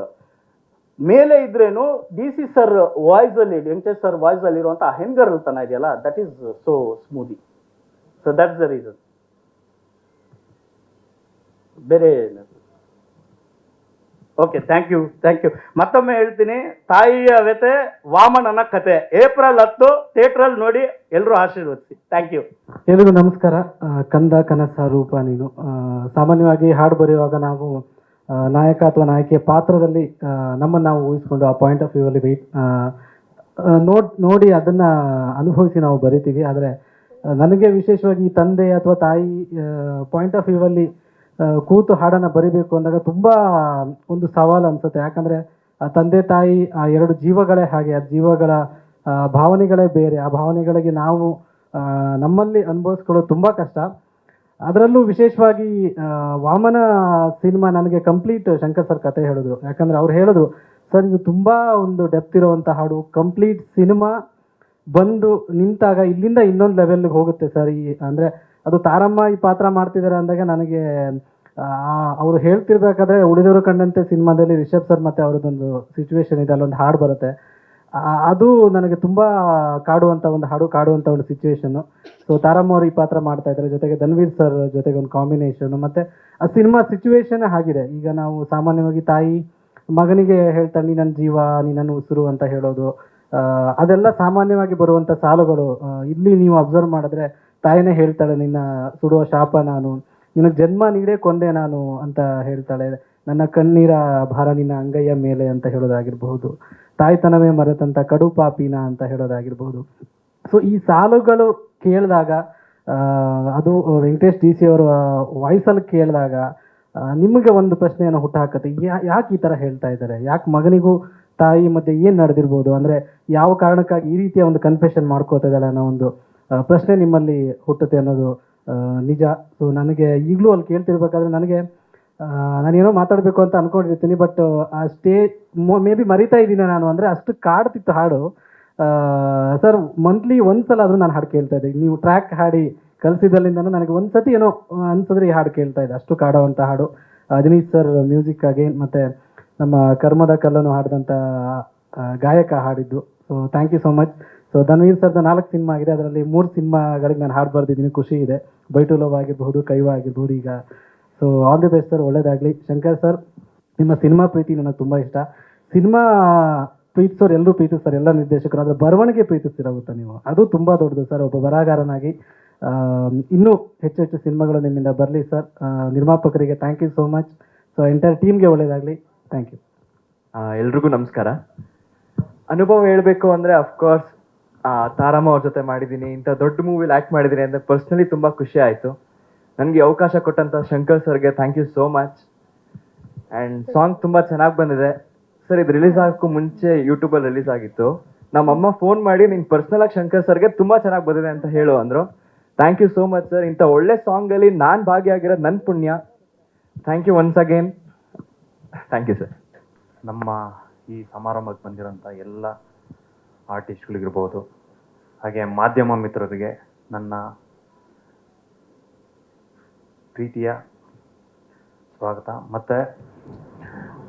Speaker 6: ಮೇಲೆ ಇದ್ರೇನು DC ಸರ್ ವಾಯ್ಸಲ್ಲಿ, ವೆಂಕಟೇಶ್ ಸರ್ ವಾಯ್ಸಲ್ಲಿ ಇರುವಂಥ ಆ ಹೆಣ್ಗರಲ್ತನ ಇದೆಯಲ್ಲ, that is so smoothie. So that's the reason. ಬೇರೆ ಓಕೆ, ಥ್ಯಾಂಕ್ ಯು. ಮತ್ತೊಮ್ಮೆ ಹೇಳ್ತೀನಿ, ತಾಯಿಯ ವ್ಯತೆ ವಾಮನನ ಕತೆ ಏಪ್ರಿಲ್ 10 ಥಿಯೇಟ್ರಲ್ಲಿ ನೋಡಿ, ಎಲ್ಲರೂ ಆಶೀರ್ವದಿಸಿ. Thank you.
Speaker 3: ಎಲ್ರಿಗೂ ನಮಸ್ಕಾರ. ಕಂದ ಕನಸ ರೂಪ ನೀನು. ಸಾಮಾನ್ಯವಾಗಿ ಹಾಡು ಬರೆಯುವಾಗ ನಾವು ನಾಯಕ ಅಥವಾ ನಾಯಕಿಯ ಪಾತ್ರದಲ್ಲಿ ನಮ್ಮನ್ನು ನಾವು ಊಹಿಸ್ಕೊಂಡು ಆ ಪಾಯಿಂಟ್ ಆಫ್ ವ್ಯೂ ಅಲ್ಲಿ ನೋಡಿ ಅದನ್ನು ಅನುಭವಿಸಿ ನಾವು ಬರಿತೀವಿ. ಆದರೆ ನನಗೆ ವಿಶೇಷವಾಗಿ ತಂದೆ ಅಥವಾ ತಾಯಿ ಪಾಯಿಂಟ್ ಆಫ್ ವ್ಯೂ ಅಲ್ಲಿ ಕೂತು ಹಾಡನ್ನು ಬರಿಬೇಕು ಅಂದಾಗ ತುಂಬ ಒಂದು ಸವಾಲು ಅನಿಸುತ್ತೆ. ಯಾಕಂದರೆ ಆ ತಂದೆ ತಾಯಿ ಆ 2 ಜೀವಗಳೇ ಹಾಗೆ, ಆ ಜೀವಗಳ ಭಾವನೆಗಳೇ ಬೇರೆ. ಆ ಭಾವನೆಗಳಿಗೆ ನಾವು ನಮ್ಮಲ್ಲಿ ಅನುಭವಿಸ್ಕೊಳ್ಳೋದು ತುಂಬ ಕಷ್ಟ. ಅದರಲ್ಲೂ ವಿಶೇಷವಾಗಿ ವಾಮನ ಸಿನಿಮಾ ನನಗೆ ಕಂಪ್ಲೀಟ್ ಶಂಕರ್ ಸರ್ ಕತೆ ಹೇಳಿದ್ರು. ಯಾಕಂದರೆ ಅವ್ರು ಹೇಳಿದ್ರು, ಸರ್ ಇದು ತುಂಬ ಒಂದು ಡೆಪ್ತ್ ಇರುವಂಥ ಹಾಡು, ಕಂಪ್ಲೀಟ್ ಸಿನಿಮಾ ಬಂದು ನಿಂತಾಗ ಇಲ್ಲಿಂದ ಇನ್ನೊಂದು ಲೆವೆಲ್ಗೆ ಹೋಗುತ್ತೆ ಸರ್. ಅಂದರೆ ಅದು ತಾರಮ್ಮ ಈ ಪಾತ್ರ ಮಾಡ್ತಿದ್ದಾರೆ ಅಂದಾಗ ನನಗೆ ಅವರು ಹೇಳ್ತಿರ್ಬೇಕಾದ್ರೆ ಉಳಿದವರು ಕಂಡಂತೆ ಸಿನಿಮಾದಲ್ಲಿ ರಿಷಬ್ ಸರ್ ಮತ್ತು ಅವ್ರದ್ದೊಂದು ಸಿಚುವೇಶನ್ ಇದೆ, ಅಲ್ಲೊಂದು ಹಾಡು ಬರುತ್ತೆ. ಅದು ನನಗೆ ತುಂಬ ಕಾಡುವಂಥ ಒಂದು ಹಾಡು, ಕಾಡುವಂಥ ಒಂದು ಸಿಚುವೇಶನ್ನು. ಸೊ ತಾರಮ್ಮ ಅವರು ಈ ಪಾತ್ರ ಮಾಡ್ತಾ ಇದ್ದಾರೆ, ಜೊತೆಗೆ ಧನ್ವೀರ್ ಸರ್ ಜೊತೆಗೆ ಒಂದು ಕಾಂಬಿನೇಷನು. ಮತ್ತು ಆ ಸಿನಿಮಾ ಸಿಚುವೇಶನ್ ಆಗಿದೆ. ಈಗ ನಾವು ಸಾಮಾನ್ಯವಾಗಿ ತಾಯಿ ಮಗನಿಗೆ ಹೇಳ್ತಾಳೆ, ನೀ ನನ್ನ ಜೀವ, ನೀ ನನ್ನ ಉಸಿರು ಅಂತ ಹೇಳೋದು, ಅದೆಲ್ಲ ಸಾಮಾನ್ಯವಾಗಿ ಬರುವಂಥ ಸಾಲುಗಳು. ಇಲ್ಲಿ ನೀವು ಅಬ್ಸರ್ವ್ ಮಾಡಿದ್ರೆ ತಾಯಿನೇ ಹೇಳ್ತಾಳೆ, ನಿನ್ನ ಸುಡುವ ಶಾಪ ನಾನು, ನಿನಗೆ ಜನ್ಮ ನೀಡೇ ಕೊಂದೆ ನಾನು ಅಂತ ಹೇಳ್ತಾಳೆ, ನನ್ನ ಕಣ್ಣೀರ ಭಾರ ನಿನ್ನ ಅಂಗೈಯ ಮೇಲೆ ಅಂತ ಹೇಳೋದಾಗಿರ್ಬಹುದು, ತಾಯ್ತನವೇ ಮರೆತಂತ ಕಡು ಪಾಪಿನ ಅಂತ ಹೇಳೋದಾಗಿರ್ಬಹುದು. ಸೊ ಈ ಸಾಲುಗಳು ಕೇಳಿದಾಗ, ಅದು ವೆಂಕಟೇಶ್ ಡಿ ಸಿ ಅವರ ವಾಯ್ಸಲ್ಲಿ ಕೇಳಿದಾಗ ನಿಮಗೆ ಒಂದು ಪ್ರಶ್ನೆಯನ್ನು ಹುಟ್ಟುಹಾಕತ್ತೆ, ಯಾಕೆ ಈ ಥರ ಹೇಳ್ತಾ ಇದ್ದಾರೆ, ಯಾಕೆ ಮಗನಿಗೂ ತಾಯಿ ಮಧ್ಯೆ ಏನು ನಡೆದಿರ್ಬೋದು, ಅಂದರೆ ಯಾವ ಕಾರಣಕ್ಕಾಗಿ ಈ ರೀತಿಯ ಒಂದು ಕನ್ಫೆಷನ್ ಮಾಡ್ಕೋತಾ ಇದ್ದಾಳೆ ಅನ್ನೋ ಒಂದು ಪ್ರಶ್ನೆ ನಿಮ್ಮಲ್ಲಿ ಹುಟ್ಟುತ್ತೆ ಅನ್ನೋದು ನಿಜ. ಸೊ ನನಗೆ ಈಗಲೂ ಅಲ್ಲಿ ಕೇಳ್ತಿರ್ಬೇಕಾದ್ರೆ ನನಗೆ ನಾನೇನೋ ಮಾತಾಡಬೇಕು ಅಂತ ಅಂದ್ಕೊಂಡಿರ್ತೀನಿ, ಬಟ್ ಆ ಮೇ ಬಿ ಮರಿತಾ ಇದ್ದೀನಿ ನಾನು, ಅಂದರೆ ಅಷ್ಟು ಕಾಡ್ತಿತ್ತು ಹಾಡು. ಸರ್ ಮಂತ್ಲಿ ಒಂದ್ಸಲ ಆದರೂ ನಾನು ಹಾಡು ಕೇಳ್ತಾ ಇದ್ದೆ. ನೀವು ಟ್ರ್ಯಾಕ್ ಹಾಡಿ ಕಲಿಸಿದಲ್ಲಿಂದ ನನಗೆ ಒಂದ್ಸತಿ ಏನೋ ಅನ್ಸಿದ್ರೆ ಈ ಹಾಡು ಕೇಳ್ತಾ ಇದ್ದೆ, ಅಷ್ಟು ಕಾಡುವಂಥ ಹಾಡು. ಅಜನೀಶ್ ಸರ್ ಮ್ಯೂಸಿಕ್ ಅಗೇನ್, ಮತ್ತು ನಮ್ಮ ಕರ್ಮದ ಕಲ್ಲನ್ನು ಹಾಡಿದಂಥ ಗಾಯಕ ಹಾಡಿದ್ದು. So thank you so much. So Dhanveer ಸರ್ದ 4 ಸಿನಿಮಾ ಆಗಿದೆ, ಅದರಲ್ಲಿ 3 ಸಿನಿಮಾಗಳಿಗೆ ನಾನು ಹಾಡು ಬರೆದಿದ್ದೀನಿ, ಖುಷಿ ಇದೆ. ಬೈಟು ಲವ್ ಆಗಿರ್ಬೋದು, ಕೈವ ಆಗಿರ್ಬೋದು ಈಗ. So all the best sir, ಒಳ್ಳೇದಾಗಲಿ. ಶಂಕರ್ ಸರ್, ನಿಮ್ಮ ಸಿನಿಮಾ ಪ್ರೀತಿ ನನಗೆ ತುಂಬ ಇಷ್ಟ. ಸಿನಿಮಾ ಪ್ರೀತಿಸೋರು ಎಲ್ಲರೂ ಪ್ರೀತಿಸ್ತಾರೆ, ಎಲ್ಲ ನಿರ್ದೇಶಕರು, ಆದರೆ ಬರವಣಿಗೆ ಪ್ರೀತಿಸ್ತಿರೋಗುತ್ತಾ ನೀವು, ಅದು ತುಂಬ ದೊಡ್ಡದು ಸರ್. ಒಬ್ಬ ಬರಹಗಾರನಾಗಿ ಇನ್ನೂ ಹೆಚ್ಚು ಹೆಚ್ಚು ಸಿನಿಮಾಗಳು ನಿಮ್ಮಿಂದ ಬರಲಿ ಸರ್. ನಿರ್ಮಾಪಕರಿಗೆ thank you so much. So entire ಟೀಮ್ಗೆ ಒಳ್ಳೇದಾಗಲಿ. Thank you.
Speaker 7: ಎಲ್ರಿಗೂ ನಮಸ್ಕಾರ. ಅನುಭವ ಹೇಳಬೇಕು ಅಂದರೆ ಅಫ್ಕೋರ್ಸ್ ತಾರಮ್ಮ ಅವ್ರ ಜೊತೆ ಮಾಡಿದ್ದೀನಿ, ಇಂಥ ದೊಡ್ಡ ಮೂವಿಲಿ ಆ್ಯಕ್ಟ್ ಮಾಡಿದ್ದೀನಿ ಅಂದರೆ ಪರ್ಸ್ನಲಿ ತುಂಬ ಖುಷಿ ಆಯಿತು. ನನಗೆ ಅವಕಾಶ ಕೊಟ್ಟಂಥ ಶಂಕರ್ ಸರ್ಗೆ thank you so much. And song ತುಂಬ ಚೆನ್ನಾಗಿ ಬಂದಿದೆ ಸರ್. ಇದು ರಿಲೀಸ್ ಆಗೋಕ್ಕೂ ಮುಂಚೆ ಯೂಟ್ಯೂಬಲ್ಲಿ ರಿಲೀಸ್ ಆಗಿತ್ತು. ನಮ್ಮಮ್ಮ ಫೋನ್ ಮಾಡಿ ನೀನು ಪರ್ಸ್ನಲಾಗಿ ಶಂಕರ್ ಸರ್ಗೆ ತುಂಬ ಚೆನ್ನಾಗಿ ಬಂದಿದೆ ಅಂತ ಹೇಳು ಅಂದರು. Thank you so much sir. ಇಂಥ ಒಳ್ಳೆ ಸಾಂಗಲ್ಲಿ ನಾನು ಭಾಗಿಯಾಗಿರೋದು ನನ್ನ ಪುಣ್ಯ. Thank you once again. Thank you sir.
Speaker 5: ನಮ್ಮ ಈ ಸಮಾರಂಭಕ್ಕೆ ಬಂದಿರೋಂಥ ಎಲ್ಲ ಆರ್ಟಿಸ್ಟ್ಗಳಿಗಿರ್ಬೋದು, ಹಾಗೆ ಮಾಧ್ಯಮ ಮಿತ್ರರಿಗೆ ನನ್ನ ಪ್ರೀತಿಯ ಸ್ವಾಗತ. ಮತ್ತು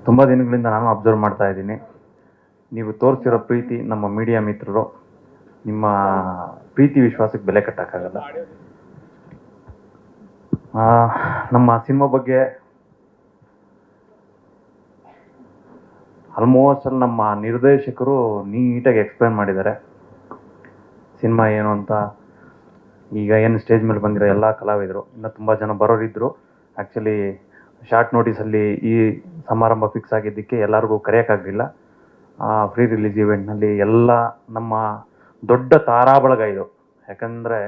Speaker 5: ತುಂಬ ದಿನಗಳಿಂದ ನಾನು ಅಬ್ಸರ್ವ್ ಮಾಡ್ತಾ ಇದ್ದೀನಿ, ನೀವು ತೋರಿಸಿರೋ ಪ್ರೀತಿ, ನಮ್ಮ ಮೀಡಿಯಾ ಮಿತ್ರರು, ನಿಮ್ಮ ಪ್ರೀತಿ ವಿಶ್ವಾಸಕ್ಕೆ ಬೆಲೆ ಕಟ್ಟೋಕ್ಕಾಗಲ್ಲ. ನಮ್ಮ ಸಿನಿಮಾ ಬಗ್ಗೆ ಆಲ್ಮೋಸ್ಟ್ ಅಲ್ಲಿ ನಮ್ಮ ನಿರ್ದೇಶಕರು ನೀಟಾಗಿ ಎಕ್ಸ್ಪ್ಲೈನ್ ಮಾಡಿದ್ದಾರೆ ಸಿನಿಮಾ ಏನು ಅಂತ. ಈಗ ಏನು ಸ್ಟೇಜ್ ಮೇಲೆ ಬಂದಿರೋ ಎಲ್ಲ ಕಲಾವಿದರು, ಇನ್ನೂ ತುಂಬ ಜನ ಬರೋರಿದ್ದರು. ಆ್ಯಕ್ಚುಲಿ ಶಾರ್ಟ್ ನೋಟಿಸಲ್ಲಿ ಈ ಸಮಾರಂಭ ಫಿಕ್ಸ್ ಆಗಿದ್ದಕ್ಕೆ ಎಲ್ಲರಿಗೂ ಕರೆಯೋಕ್ಕಾಗಲಿಲ್ಲ. ಫ್ರೀ ರಿಲೀಸ್ ಇವೆಂಟ್ನಲ್ಲಿ ಎಲ್ಲ ನಮ್ಮ ದೊಡ್ಡ ತಾರಾಬಳಗ ಇದು. ಯಾಕಂದರೆ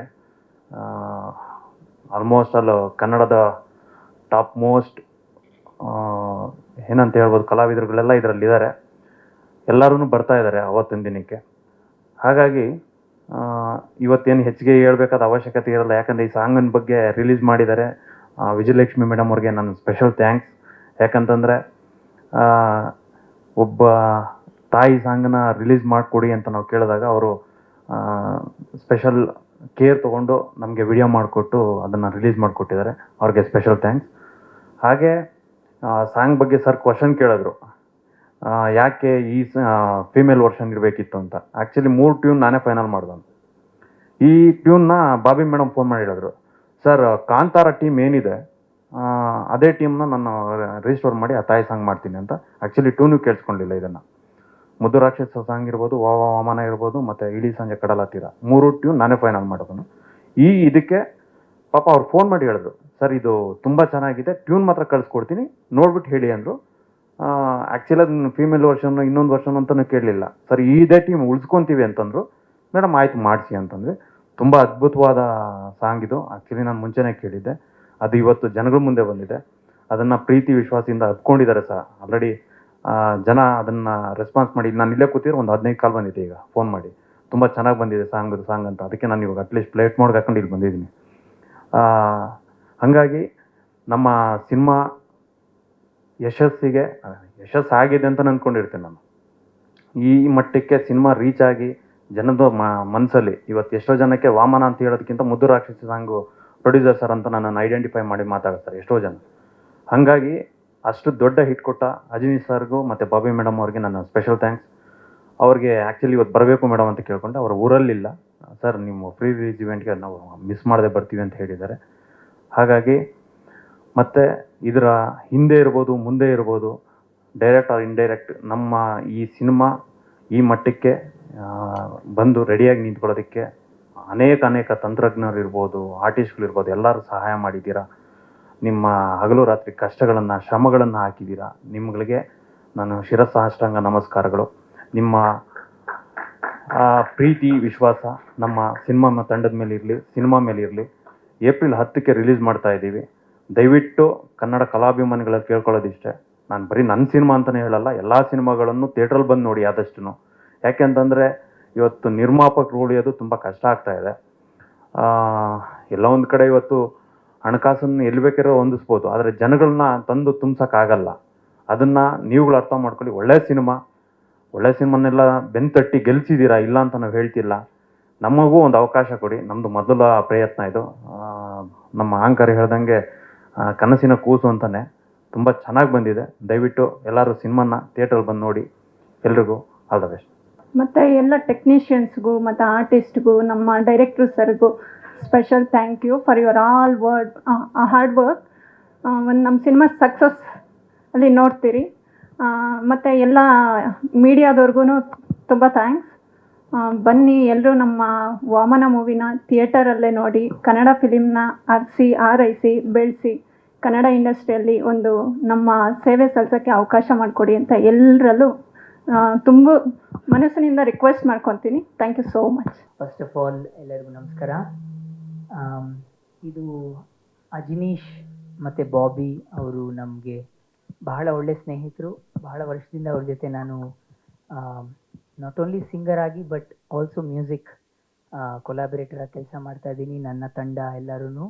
Speaker 5: ಆಲ್ಮೋಸ್ಟ್ ಅಲ್ಲೂ ಕನ್ನಡದ ಟಾಪ್ ಮೋಸ್ಟ್ ಏನಂತ ಹೇಳ್ಬೋದು ಕಲಾವಿದರುಗಳೆಲ್ಲ ಇದರಲ್ಲಿದ್ದಾರೆ. ಎಲ್ಲರೂ ಬರ್ತಾ ಇದ್ದಾರೆ ಅವತ್ತಿನ ದಿನಕ್ಕೆ. ಹಾಗಾಗಿ ಇವತ್ತೇನು ಹೆಚ್ಚಿಗೆ ಹೇಳ್ಬೇಕಾದ ಅವಶ್ಯಕತೆ ಇರಲ್ಲ, ಯಾಕಂದರೆ ಈ ಸಾಂಗಿನ ಬಗ್ಗೆ ರಿಲೀಸ್ ಮಾಡಿದ್ದಾರೆ. ವಿಜಯಲಕ್ಷ್ಮಿ ಮೇಡಮ್ ಅವ್ರಿಗೆ ನನ್ನ ಸ್ಪೆಷಲ್ ಥ್ಯಾಂಕ್ಸ್. ಯಾಕಂತಂದರೆ ಒಬ್ಬ ತಾಯಿ ಸಾಂಗನ್ನ ರಿಲೀಸ್ ಮಾಡಿಕೊಡಿ ಅಂತ ನಾವು ಕೇಳಿದಾಗ ಅವರು ಸ್ಪೆಷಲ್ ಕೇರ್ ತೊಗೊಂಡು ನಮಗೆ ವಿಡಿಯೋ ಮಾಡಿಕೊಟ್ಟು ಅದನ್ನು ರಿಲೀಸ್ ಮಾಡಿಕೊಟ್ಟಿದ್ದಾರೆ. ಅವ್ರಿಗೆ ಸ್ಪೆಷಲ್ ಥ್ಯಾಂಕ್ಸ್. ಹಾಗೆ ಸಾಂಗ್ ಬಗ್ಗೆ ಸರ್ ಕ್ವಶನ್ ಕೇಳಿದ್ರು, ಯಾಕೆ ಈ ಫೀಮೇಲ್ ವರ್ಷನ್ ಇರಬೇಕಿತ್ತು ಅಂತ. ಆ್ಯಕ್ಚುಲಿ 3 ಟ್ಯೂನ್ ನಾನೇ ಫೈನಲ್ ಮಾಡ್ದೆ. ಈ ಟ್ಯೂನ್ನ ಬಾಬಿ ಮೇಡಮ್ ಫೋನ್ ಮಾಡಿ ಹೇಳಿದ್ರು, ಸರ್ ಕಾಂತಾರ ಟೀಮ್ ಏನಿದೆ ಅದೇ ಟೀಮ್ನ ನಾನು ರಿಜಿಸ್ಟರ್ ಮಾಡಿ ಆ ತಾಯಿ ಸಾಂಗ್ ಮಾಡ್ತೀನಿ ಅಂತ. ಆ್ಯಕ್ಚುಲಿ ಟ್ಯೂನು ಕೇಳಿಸ್ಕೊಂಡಿಲ್ಲ ಇದನ್ನು. ಮುದ್ದು ರಾಕ್ಷಸ ಸಾಂಗ್ ಇರ್ಬೋದು, ವಾಮನ ಇರ್ಬೋದು, ಮತ್ತು ಇಡೀ ಸಂಜೆ ಕಡಲ ತೀರ, 3 ಟ್ಯೂನ್ ನಾನೇ ಫೈನಲ್ ಮಾಡೋದನ್ನು. ಇದಕ್ಕೆ ಪಾಪ ಅವ್ರು ಫೋನ್ ಮಾಡಿ ಹೇಳಿದ್ರು, ಸರ್ ಇದು ತುಂಬ ಚೆನ್ನಾಗಿದೆ, ಟ್ಯೂನ್ ಮಾತ್ರ ಕಳಿಸ್ಕೊಡ್ತೀನಿ, ನೋಡ್ಬಿಟ್ಟು ಹೇಳಿ ಅಂದರು. ಆ್ಯಕ್ಚುಲಿ ಅದನ್ನು ಫೀಮೇಲ್ ವರ್ಷನ್ನು ಇನ್ನೊಂದು ವರ್ಷನ್ ಅಂತಲೂ ಕೇಳಲಿಲ್ಲ. ಸರ್ ಇದೇ ಟೀಮ್ ಉಳಿಸ್ಕೊತೀವಿ ಅಂತಂದರು. ಮೇಡಮ್ ಆಯಿತು ಮಾಡಿಸಿ ಅಂತಂದರೆ. ತುಂಬ ಅದ್ಭುತವಾದ ಸಾಂಗ್ ಇದು. ಆ್ಯಕ್ಚುಲಿ ನಾನು ಮುಂಚೆನೇ ಕೇಳಿದ್ದೆ, ಅದು ಇವತ್ತು ಜನಗಳ ಮುಂದೆ ಬಂದಿದೆ. ಅದನ್ನು ಪ್ರೀತಿ ವಿಶ್ವಾಸದಿಂದ ಹಬ್ಕೊಂಡಿದ್ದಾರೆ ಸರ್. ಆಲ್ರೆಡಿ ಜನ ಅದನ್ನು ರೆಸ್ಪಾನ್ಸ್ ಮಾಡಿ, ನಾನು ಇಲ್ಲೇ ಕೂತಿರೋ ಒಂದು 15 ಕಾಲ್ ಬಂದಿದೆ ಈಗ ಫೋನ್ ಮಾಡಿ, ತುಂಬ ಚೆನ್ನಾಗಿ ಬಂದಿದೆ ಸಾಂಗ್ ಅಂತ. ಅದಕ್ಕೆ ನಾನು ಇವಾಗ ಅಟ್ಲೀಸ್ಟ್ ಪ್ಲೇಟ್ ಮೋಡ್ಗೆ ಹಾಕೊಂಡು ಇಲ್ಲಿ ಬಂದಿದ್ದೀನಿ. ಹಾಗಾಗಿ ನಮ್ಮ ಸಿನಿಮಾ ಯಶಸ್ಸಾಗಿದೆ ಅಂತ ಅಂದ್ಕೊಂಡಿರ್ತೇನೆ ನಾನು. ಈ ಮಟ್ಟಕ್ಕೆ ಸಿನಿಮಾ ರೀಚ್ ಆಗಿ ಜನದ ಮನಸ್ಸಲ್ಲಿ ಇವತ್ತು ಎಷ್ಟೋ ಜನಕ್ಕೆ ವಾಮನ ಅಂತ ಹೇಳೋದಕ್ಕಿಂತ ಮುದ್ದು ರಾಕ್ಷಸ ಸಾಂಗು ಪ್ರೊಡ್ಯೂಸರ್ ಸರ್ ಅಂತ ನನ್ನನ್ನು ಐಡೆಂಟಿಫೈ ಮಾಡಿ ಮಾತಾಡ್ತಾರೆ ಎಷ್ಟೋ ಜನ. ಹಾಗಾಗಿ ಅಷ್ಟು ದೊಡ್ಡ ಹಿಟ್ ಕೊಟ್ಟ ಅಜನೀಶ್ ಸರ್ಗೂ ಮತ್ತು ಬಾಬಿ ಮೇಡಮ್ ಅವ್ರಿಗೆ ನನ್ನ ಸ್ಪೆಷಲ್ ಥ್ಯಾಂಕ್ಸ್.
Speaker 8: ಅವ್ರಿಗೆ ಆ್ಯಕ್ಚುಲಿ ಇವತ್ತು ಬರಬೇಕು ಮೇಡಮ್ ಅಂತ ಕೇಳ್ಕೊಂಡೆ, ಅವ್ರ ಊರಲ್ಲಿಲ್ಲ. ಸರ್ ನಿಮ್ಮ ಪ್ರೀ ರಿಲೀಸ್ ಇವೆಂಟ್ಗೆ ನಾವು ಮಿಸ್ ಮಾಡದೆ ಬರ್ತೀವಿ ಅಂತ ಹೇಳಿದ್ದಾರೆ. ಹಾಗಾಗಿ ಮತ್ತು ಇದರ ಹಿಂದೆ ಇರ್ಬೋದು ಮುಂದೆ ಇರ್ಬೋದು, ಡೈರೆಕ್ಟ್ ಆರ್ ಇಂಡೈರೆಕ್ಟ್, ನಮ್ಮ ಈ ಸಿನಿಮಾ ಈ ಮಟ್ಟಕ್ಕೆ ಬಂದು ರೆಡಿಯಾಗಿ ನಿಂತ್ಕೊಳ್ಳೋದಕ್ಕೆ ಅನೇಕ ತಂತ್ರಜ್ಞರು ಇರ್ಬೋದು, ಆರ್ಟಿಸ್ಟ್ಗಳಿರ್ಬೋದು, ಎಲ್ಲರೂ ಸಹಾಯ ಮಾಡಿದ್ದೀರಾ. ನಿಮ್ಮ ಹಗಲು ರಾತ್ರಿ ಕಷ್ಟಗಳನ್ನು ಶ್ರಮಗಳನ್ನು ಹಾಕಿದ್ದೀರಾ. ನಿಮ್ಗಳಿಗೆ ನಾನು ಶಿರಸಾಷ್ಟಾಂಗ ನಮಸ್ಕಾರಗಳು. ನಿಮ್ಮ ಪ್ರೀತಿ ವಿಶ್ವಾಸ ನಮ್ಮ ಸಿನಿಮಾ ತಂಡದ ಮೇಲೆ ಇರಲಿ, ಸಿನಿಮಾ ಮೇಲೆ ಇರಲಿ. ಏಪ್ರಿಲ್ 10ಕ್ಕೆ ರಿಲೀಸ್ ಮಾಡ್ತಾ ಇದ್ದೀವಿ. ದಯವಿಟ್ಟು ಕನ್ನಡ ಕಲಾಭಿಮಾನಿಗಳಲ್ಲಿ ಕೇಳ್ಕೊಳ್ಳೋದಿಷ್ಟೇ, ನಾನು ಬರೀ ನನ್ನ ಸಿನಿಮಾ ಅಂತಲೇ ಹೇಳಲ್ಲ, ಎಲ್ಲ ಸಿನಿಮಾಗಳನ್ನು ಥಿಯೇಟ್ರಲ್ಲಿ ಬಂದು ನೋಡಿ ಆದಷ್ಟು. ಯಾಕೆಂತಂದರೆ ಇವತ್ತು ನಿರ್ಮಾಪಕರು ಉಳಿಯೋದು ತುಂಬ ಕಷ್ಟ ಆಗ್ತಾ ಇದೆ. ಎಲ್ಲ ಒಂದು ಕಡೆ ಇವತ್ತು ಹಣಕಾಸನ್ನು ಎಲ್ಲಿ ಬೇಕಾದ್ರೂ ಹೊಂದಿಸ್ಬೋದು, ಆದರೆ ಜನಗಳನ್ನ ತಂದು ತುಂಬ್ಸೋಕ್ಕಾಗಲ್ಲ. ಅದನ್ನು ನೀವುಗಳು ಅರ್ಥ ಮಾಡ್ಕೊಳ್ಳಿ. ಒಳ್ಳೆಯ ಸಿನಿಮಾನೆಲ್ಲ ಬೆನ್ತಟ್ಟಿ ಗೆಲ್ಸಿದ್ದೀರಾ, ಇಲ್ಲ ಅಂತ ನಾವು ಹೇಳ್ತಿಲ್ಲ. ನಮಗೂ ಒಂದು ಅವಕಾಶ ಕೊಡಿ. ನಮ್ಮದು ಮೊದಲ ಪ್ರಯತ್ನ ಇದು. ನಮ್ಮ ಆಂಕರ್ ಹೇಳ್ದಂಗೆ ಕನಸಿನ ಕೂಸು ಅಂತಾನೆ ತುಂಬ ಚೆನ್ನಾಗಿ ಬಂದಿದೆ. ದಯವಿಟ್ಟು ಎಲ್ಲರೂ ಸಿನಿಮಾನ ಥಿಯೇಟ್ರಲ್ಲಿ ಬಂದು ನೋಡಿ. ಎಲ್ರಿಗೂ ಆಲ್ ದ ಬೆಸ್ಟ್.
Speaker 9: ಮತ್ತು ಎಲ್ಲ ಟೆಕ್ನಿಷಿಯನ್ಸ್ಗೂ ಮತ್ತು ಆರ್ಟಿಸ್ಟ್ಗೂ ನಮ್ಮ ಡೈರೆಕ್ಟ್ರು ಸರ್ಗೂ special thank you for your all hard work. ಒಂದು ನಮ್ಮ ಸಿನಿಮಾ ಸಕ್ಸಸ್ ಅಲ್ಲಿ ನೋಡ್ತೀರಿ. ಮತ್ತು ಎಲ್ಲ ಮೀಡಿಯಾದವ್ರಿಗೂ ತುಂಬ ಥ್ಯಾಂಕ್ಸ್. ಬನ್ನಿ ಎಲ್ಲರೂ ನಮ್ಮ ವಾಮನ ಮೂವಿನ ಥಿಯೇಟರಲ್ಲೇ ನೋಡಿ, ಕನ್ನಡ ಫಿಲಿಮ್ನ ಆರೈಸಿ ಬೆಳೆಸಿ, ಕನ್ನಡ ಇಂಡಸ್ಟ್ರಿಯಲ್ಲಿ ಒಂದು ನಮ್ಮ ಸೇವೆ ಸಲ್ಲಿಸೋಕ್ಕೆ ಅವಕಾಶ ಮಾಡಿಕೊಡಿ ಅಂತ ಎಲ್ಲರಲ್ಲೂ ತುಂಬ ಮನಸ್ಸಿನಿಂದ ರಿಕ್ವೆಸ್ಟ್ ಮಾಡ್ಕೊತೀನಿ. Thank you so much.
Speaker 10: First of all ಎಲ್ಲರಿಗೂ ನಮಸ್ಕಾರ. ಇದು ಅಜಿನೀಶ್ ಮತ್ತು ಬಾಬಿ ಅವರು ನಮಗೆ ಬಹಳ ಒಳ್ಳೆ ಸ್ನೇಹಿತರು. ಬಹಳ ವರ್ಷದಿಂದ ಅವ್ರ ಜೊತೆ ನಾನು ನಾಟ್ ಓನ್ಲಿ ಸಿಂಗರ್ ಆಗಿ ಬಟ್ ಆಲ್ಸೋ ಮ್ಯೂಸಿಕ್ ಕೊಲಾಬರೇಟರ್ ಆಗಿ ಕೆಲಸ ಮಾಡ್ತಾ ಇದ್ದೀನಿ. ನನ್ನ ತಂಡ ಎಲ್ಲರೂ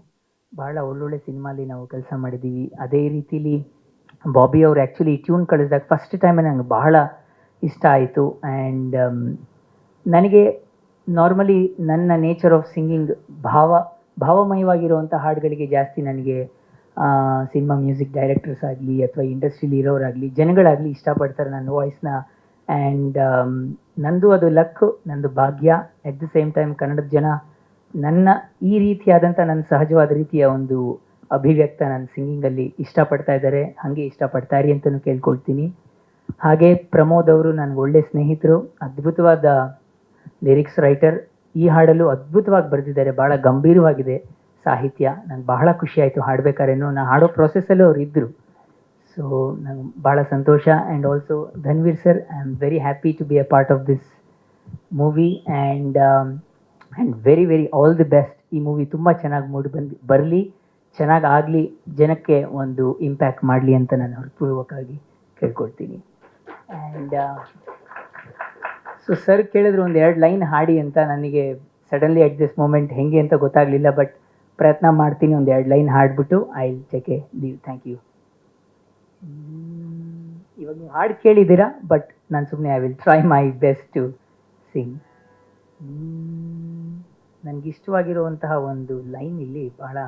Speaker 10: ಭಾಳ ಒಳ್ಳೊಳ್ಳೆ ಸಿನಿಮಾಲಿ ನಾವು ಕೆಲಸ ಮಾಡಿದ್ದೀವಿ. ಅದೇ ರೀತಿಲಿ ಬಾಬಿ ಅವರು ಆ್ಯಕ್ಚುಲಿ ಟ್ಯೂನ್ ಕಳಿಸಿದಾಗ ಫಸ್ಟ್ ಟೈಮೇ ನಂಗೆ ಬಹಳ ಇಷ್ಟ ಆಯಿತು. ಆ್ಯಂಡ್ ನನಗೆ ನಾರ್ಮಲಿ ನನ್ನ ನೇಚರ್ ಆಫ್ ಸಿಂಗಿಂಗ್ ಭಾವಮಯವಾಗಿರುವಂಥ ಹಾಡುಗಳಿಗೆ ಜಾಸ್ತಿ ನನಗೆ ಸಿನಿಮಾ ಮ್ಯೂಸಿಕ್ ಡೈರೆಕ್ಟರ್ಸ್ ಆಗಲಿ ಅಥವಾ ಇಂಡಸ್ಟ್ರಿಲಿ ಇರೋರಾಗಲಿ ಜನಗಳಾಗಲಿ ಇಷ್ಟಪಡ್ತಾರೆ ನನ್ನ ವಾಯ್ಸ್ನ. ಆ್ಯಂಡ್ ನಂದು ಅದು ಲಕ್, ನಂದು ಭಾಗ್ಯ. ಎಟ್ ದ ಸೇಮ್ ಟೈಮ್ ಕನ್ನಡದ ಜನ ನನ್ನ ಈ ರೀತಿಯಾದಂಥ ನನ್ನ ಸಹಜವಾದ ರೀತಿಯ ಒಂದು ಅಭಿವ್ಯಕ್ತ ನನ್ನ ಸಿಂಗಿಂಗಲ್ಲಿ ಇಷ್ಟಪಡ್ತಾ ಇದ್ದಾರೆ. ಹಾಗೆ ಇಷ್ಟಪಡ್ತಾಯಿರಿ ಅಂತಲೂ ಕೇಳ್ಕೊಳ್ತೀನಿ. ಹಾಗೆ ಪ್ರಮೋದ್ ಅವರು ನನಗೆ ಒಳ್ಳೆ ಸ್ನೇಹಿತರು, ಅದ್ಭುತವಾದ ಲಿರಿಕ್ಸ್ ರೈಟರ್. ಈ ಹಾಡಲ್ಲೂ ಅದ್ಭುತವಾಗಿ ಬರೆದಿದ್ದಾರೆ, ಭಾಳ ಗಂಭೀರವಾಗಿದೆ ಸಾಹಿತ್ಯ. ನಂಗೆ ಬಹಳ ಖುಷಿ ಆಯಿತು ಹಾಡಬೇಕಾದ್ರೇನು. ನಾನು ಹಾಡೋ ಪ್ರೊಸೆಸ್ಸಲ್ಲೂ ಅವ್ರು ಇದ್ದರು. ಸೊ ನಂಗೆ ಭಾಳ ಸಂತೋಷ. And also Dhanveer sir, I am very happy to be a part of this movie. And very very all the best. ಈ ಮೂವಿ ತುಂಬ ಚೆನ್ನಾಗಿ ಬರಲಿ, ಚೆನ್ನಾಗಿ ಆಗಲಿ, ಜನಕ್ಕೆ ಒಂದು ಇಂಪ್ಯಾಕ್ಟ್ ಮಾಡಲಿ ಅಂತ ನಾನು ಹೃತ್ಪೂರ್ವಕವಾಗಿ ಕೇಳ್ಕೊಳ್ತೀನಿ. ಆ್ಯಂಡ್ ಸೊ ಸರ್ ಕೇಳಿದ್ರು ಒಂದು 2 ಲೈನ್ ಹಾಡಿ ಅಂತ. ನನಗೆ ಸಡನ್ಲಿ ಅಟ್ ದಿಸ್ ಮೂಮೆಂಟ್ ಹೆಂಗೆ ಅಂತ ಗೊತ್ತಾಗಲಿಲ್ಲ, ಬಟ್ ಪ್ರಯತ್ನ ಮಾಡ್ತೀನಿ. ಒಂದು 2 ಲೈನ್ ಹಾಡ್ಬಿಟ್ಟು I will take a leave. Thank you. ಇವಾಗ ನೀವು ಹಾಡು ಕೇಳಿದ್ದೀರಾ, ಬಟ್ ನಾನು ಸುಮ್ಮನೆ I will try my best to sing. ನನಗಿಷ್ಟವಾಗಿರುವಂತಹ ಒಂದು ಲೈನ್ ಇಲ್ಲಿ ಬಹಳ,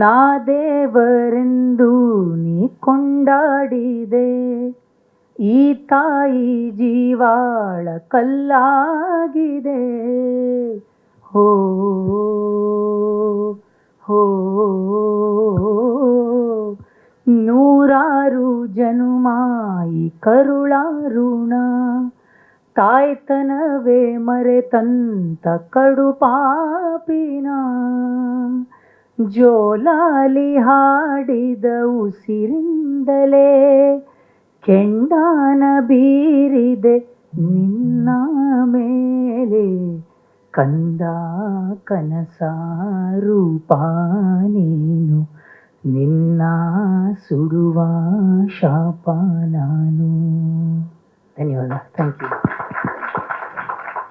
Speaker 10: ನಾ ದೇವರೆಂದು ನೀ ಕೊಂಡಾಡಿದೆ, ಈ ತಾಯಿ ಜೀವಾಳ ಕಲ್ಲಾಗಿದೆ. ಹೋ ಹೋ ನೂರಾರು ಜನುಮಾಯಿ ಕರುಳಾರುಣ, ತಾಯ್ತನವೇ ಮರೆತಂತ ಕಡು ಪಾಪಿನ, ಜೋಲಾಲಿ ಹಾಡಿದ ಉಸಿರಿಂದಲೇ ಕೆಂಡಾನ ಬೀರಿದೆ ನಿನ್ನ ಮೇಲೆ, ಕಂದ ಕನಸ ರೂಪ ನೀನು, ನಿನ್ನ ಸುಡುವ ಶಾಪ ನಾನು. ಧನ್ಯವಾದ. Thank you.